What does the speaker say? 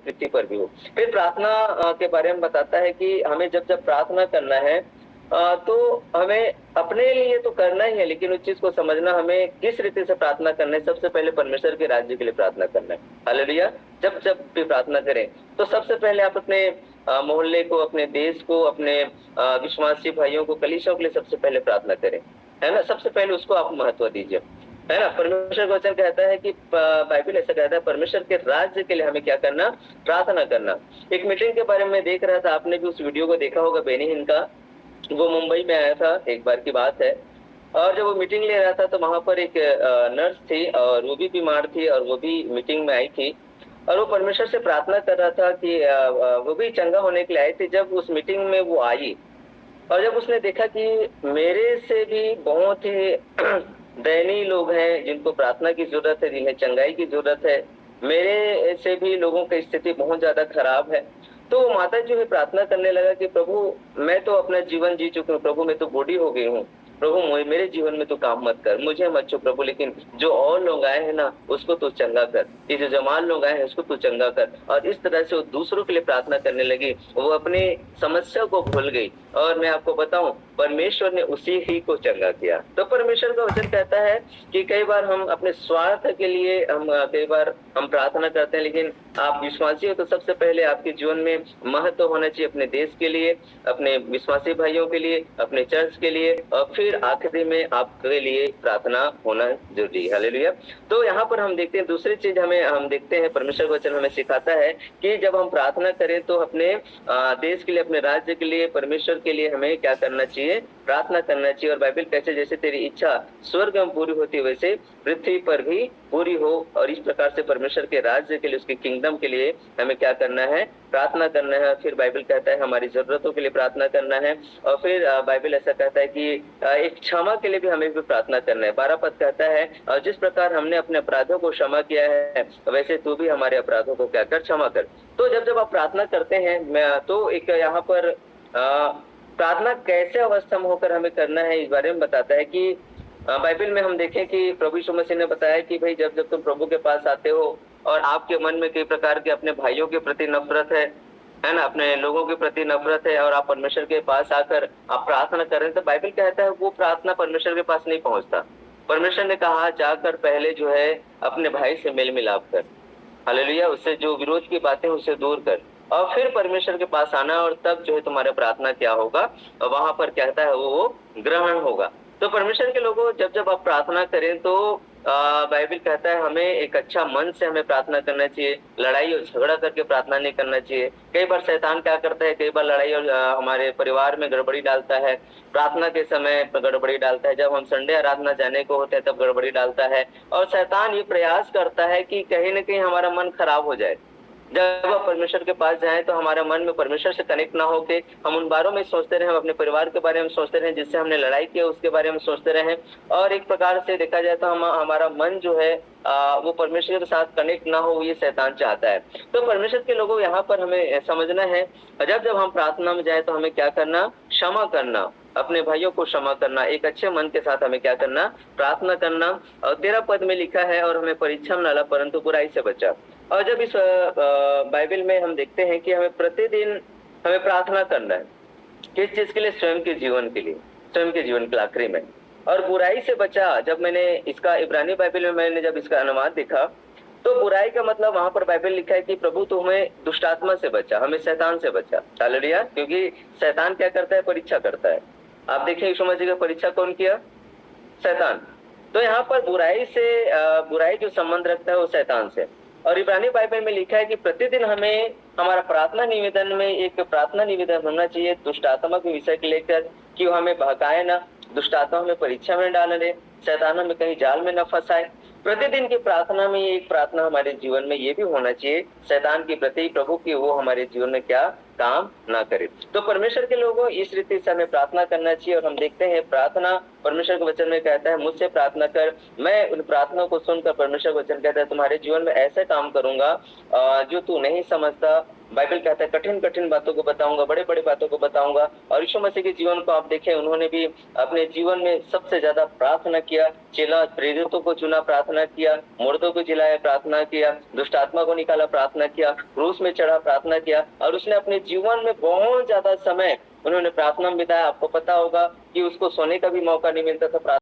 पृथ्वी पर भी हो। फिर प्रार्थना के बारे में बताता है कि हमें जब जब प्रार्थना करना है तो हमें अपने लिए तो करना ही है, लेकिन उस चीज को समझना हमें किस रीति से प्रार्थना करना है। सबसे पहले परमेश्वर के राज्य के लिए प्रार्थना करना है। हालेलुया। जब जब भी प्रार्थना करें तो सबसे पहले आप अपने मोहल्ले को, अपने देश को, अपने विश्वासी भाइयों को, कलीसियाओं के लिए सबसे पहले प्रार्थना करें, है ना। सबसे पहले उसको आप महत्व दीजिए, है ना। परमेश्वर का वचन कहता है कि बाइबल ऐसा कहता है, परमेश्वर के राज्य के लिए हमें क्या करना, प्रार्थना करना। एक मीटिंग के बारे में देख रहा था, आपने भी उस वीडियो को देखा होगा, बेनी हिन का। वो मुंबई में आया था, एक बार की बात है। और जब वो मीटिंग ले रहा था तो वहां पर एक नर्स थी और वो भी बीमार थी और वो भी मीटिंग में आई थी और वो परमेश्वर से प्रार्थना कर रहा था कि वो भी चंगा होने के लिए आई थी। जब उस मीटिंग में वो आई और जब उसने देखा कि मेरे से भी बहुत ही दयनीय लोग हैं जिनको प्रार्थना की जरूरत है, जिन्हें चंगाई की जरूरत है, मेरे से भी लोगों की स्थिति बहुत ज्यादा खराब है, तो वो माता जो है प्रार्थना करने लगा कि प्रभु मैं तो अपना जीवन जी चुकी हूँ, प्रभु मैं तो बूढ़ी हो गई हूँ, प्रभु मेरे जीवन में तो काम मत कर, मुझे मत छू प्रभु, लेकिन जो और लोग आए हैं ना उसको तू चंगा कर, ये जो जवान लोग आए हैं उसको तू चंगा कर। और इस तरह से वो दूसरों के लिए प्रार्थना करने लगी, वो अपनी समस्या को भूल गई। और मैं आपको बताऊं, परमेश्वर ने उसी ही को चंगा किया। तो परमेश्वर का वचन कहता है कि कई बार हम अपने स्वार्थ के लिए कई बार हम प्रार्थना करते हैं, लेकिन आप विश्वासी हो तो सबसे पहले आपके जीवन में महत्व होना चाहिए अपने देश के लिए, अपने विश्वासी भाइयों के लिए, अपने चर्च के लिए, और फिर आखिरी में आपके लिए प्रार्थना होना जरूरी है। हालेलुया। तो यहाँ पर हम देखते हैं दूसरी चीज, हम देखते हैं परमेश्वर का वचन हमें सिखाता है कि जब हम प्रार्थना करें तो अपने देश के लिए, अपने राज्य के लिए, परमेश्वर के लिए हमें क्या करना चाहिए, प्रार्थना करना चाहिए। और बाइबल कहते हैं जैसे तेरी इच्छा स्वर्ग में पूरी होती है वैसे पृथ्वी पर भी पूरी हो। और इस प्रकार से परमेश्वर के राज्य के लिए, उसके किंगडम के लिए हमें क्या करना है, प्रार्थना करना है। फिर बाइबल कहता है हमारी जरूरतों के लिए प्रार्थना करना है। और फिर बाइबल ऐसा कहता है कि एक क्षमा के लिए भी हमें भी प्रार्थना करना है। 12 पद कहता है जिस प्रकार हमने अपने अपराधों को क्षमा किया है वैसे तू भी हमारे अपराधों को क्या कर, क्षमा कर। तो जब जब आप प्रार्थना करते हैं तो एक यहाँ पर प्रार्थना कैसे अवस्था में होकर हमें करना है इस बारे में बताता है कि बाइबल में हम देखें कि प्रभु यीशु मसीह ने बताया कि भाई जब जब तुम प्रभु के पास आते हो और आपके मन में कई प्रकार के अपने भाइयों के प्रति नफरत है ना, अपने लोगों के प्रति नफरत है, और आप परमेश्वर के पास आकर आप प्रार्थना कर रहे हैं, तो बाइबल कहता है वो प्रार्थना परमेश्वर के पास नहीं पहुंचता। परमेश्वर ने कहा जाकर पहले जो है अपने भाई से मेल मिलाप कर, हालेलुया, उससे जो विरोध की बातें उससे दूर कर, और फिर परमेश्वर के पास आना, और तब जो है तुम्हारा प्रार्थना क्या होगा, वहां पर कहता है वो ग्रहण होगा। तो परमेश्वर के लोगों जब जब आप प्रार्थना करें तो बाइबल कहता है हमें एक अच्छा मन से हमें प्रार्थना करना चाहिए, लड़ाई और झगड़ा करके प्रार्थना नहीं करना चाहिए। कई बार शैतान क्या करता है, कई बार लड़ाई और हमारे परिवार में गड़बड़ी डालता है, प्रार्थना के समय गड़बड़ी डालता है, जब हम संडे आराधना जाने को होते हैं तब गड़बड़ी डालता है। और शैतान ये प्रयास करता है कि कहीं न कहीं हमारा मन खराब हो जाए। जब आप परमेश्वर के पास जाएं तो हमारा मन में परमेश्वर से कनेक्ट ना होके हम उन बारों में सोचते रहे, हम अपने परिवार के बारे में सोचते रहे जिससे हमने लड़ाई की उसके बारे में सोचते रहे, और एक प्रकार से देखा जाए तो हमारा मन जो है वो परमेश्वर के साथ कनेक्ट ना हो, ये शैतान चाहता है। तो परमेश्वर के लोगों यहाँ पर हमें समझना है जब जब हम प्रार्थना में जाए तो हमें क्या करना, क्षमा करना, अपने भाइयों को क्षमा करना, एक अच्छे मन के साथ हमें क्या करना, प्रार्थना करना। और 13 पद में लिखा है और हमें परीक्षा में न ला परंतु बुराई से बचा। और जब इस बाइबल में हम देखते हैं कि हमें प्रतिदिन हमें प्रार्थना करना है, किस चीज के लिए, स्वयं के जीवन के लिए, स्वयं के जीवन के आखिरी में। और बुराई से बचा, जब मैंने इसका इब्रानी बाइबल में मैंने जब इसका अनुवाद देखा तो बुराई का मतलब वहां पर बाइबल लिखा है कि प्रभु तू हमें दुष्टात्मा से बचा, हमें शैतान से बचा। हालेलुया। क्योंकि शैतान क्या करता है, परीक्षा करता है। आप देखिए यीशु मसीह का परीक्षा कौन किया, शैतान। तो यहाँ पर बुराई से बुराई जो संबंध रखता है वो शैतान से। और इब्रानी बाइबल में लिखा है कि प्रतिदिन हमें हमारा प्रार्थना निवेदन में एक प्रार्थना निवेदन होना चाहिए दुष्ट आत्मा के विषय को लेकर, कि वो हमें बहकाए ना, दुष्ट आत्मा हमें परीक्षा में डाल दे, शैतान हमें कहीं जाल में न फंसाए। प्रतिदिन की प्रार्थना में एक प्रार्थना हमारे जीवन में ये भी होना चाहिए शैतान के प्रति, प्रभु की वो हमारे जीवन में क्या काम ना करे। तो परमेश्वर के लोगों इस रीति से हमें प्रार्थना करना चाहिए। और हम देखते हैं प्रार्थना परमेश्वर के वचन में कहता है मुझसे प्रार्थना कर, मैं उन प्रार्थनाओं को सुनकर, परमेश्वर का वचन कहता है तुम्हारे जीवन में ऐसे काम करूंगा जो तू नहीं समझता, बाइबल कहता है कठिन कठिन बातों को बताऊंगा, बड़े बड़े बातों को बताऊंगा। और यीशु मसीह के जीवन को आप देखें, उन्होंने भी अपने जीवन में सबसे ज्यादा प्रार्थना किया, चेला प्रेरितों को चुना, प्रार्थना किया, मुर्दों को जिलाया, प्रार्थना किया, दुष्ट आत्मा को निकाला, प्रार्थना किया, क्रूस में चढ़ा, प्रार्थना किया। और उसने अपने जीवन में बहुत ज्यादा समय उन्होंने प्रार्थना में बिताया। आपको पता होगा कि उसको सोने का भी मौका नहीं मिलता था।